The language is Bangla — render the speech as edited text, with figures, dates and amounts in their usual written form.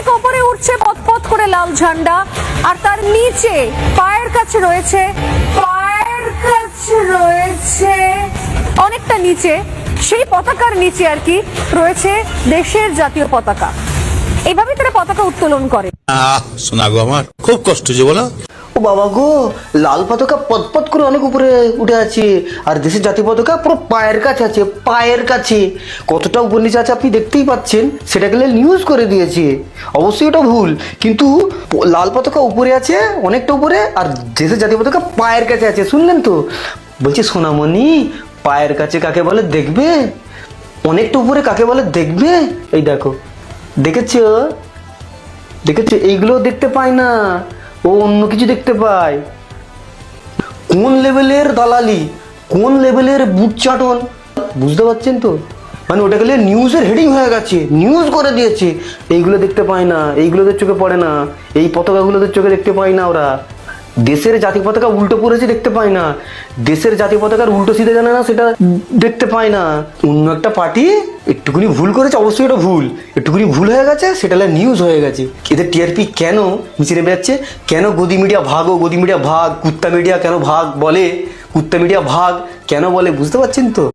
অনেক উপরে উঠছে পথ করে লাল ঝান্ডা, আর তার নিচে পায়ের কাছে রয়েছে অনেকটা নিচে, সেই পতাকার নিচে আর কি রয়েছে দেশের জাতীয় পতাকা। এইভাবে তারা পতাকা উত্তোলন করে। শোনা গো, আমার খুব কষ্ট যে বলো। ও বাবা গো, লাল পতাকা পতপত করে অনেক উপরে উঠে আছে, আর দেশের জাতীয় পতাকা পুরো পায়ের কাছে আছে, পায়ের কাছে। কতটা উপর নিচে আছে আপনি দেখতেই পাচ্ছেন, সেটা গেলে নিউজ করে দিয়েছে। অবশ্যই ওটা ভুল, কিন্তু লাল পতাকা উপরে আছে অনেকটা উপরে, আর দেশের জাতীয় পতাকা পায়ের কাছে আছে। শুনলেন তো? বলছি সোনামণি, পায়ের কাছে কাকে বলে দেখবে? অনেকটা উপরে কাকে বলে দেখবে? এই দেখো, দেখেছো? এইগুলো দেখতে পায় না, ও অন্য কিছু দেখতে পায়। কোন লেভেলের দালালি, কোন লেভেলের বুট চাটন, বুঝতে পারছেন তো? মানে ওটা গেলে নিউজের হেডিং হয়ে গেছে, নিউজ করে দিয়েছে। এইগুলো দেখতে পায় না, এইগুলোদের চোখে পড়ে না, এই পতাকাগুলোদের চোখে দেখতে পায় না ওরা। দেশের জাতীয় পতাকা উল্টো পড়েছে দেখতে পায় না, দেশের জাতীয় পতাকার উল্টো সিধে জানে না সেটা দেখতে পায় না। অন্য একটা পার্টি একটুকুনি ভুল করেছে, অবশ্যই এটা ভুল, একটুকুনি ভুল হয়ে গেছে, সেটা নিউজ হয়ে গেছে। এদের টিআরপি কেন মিছিলে বেড়াচ্ছে? কেন গদি মিডিয়া ভাগ, গদি মিডিয়া ভাগ, কুত্তা মিডিয়া কেন ভাগ বলে, কুত্তা মিডিয়া ভাগ কেন বলে, বুঝতে পারছেন তো?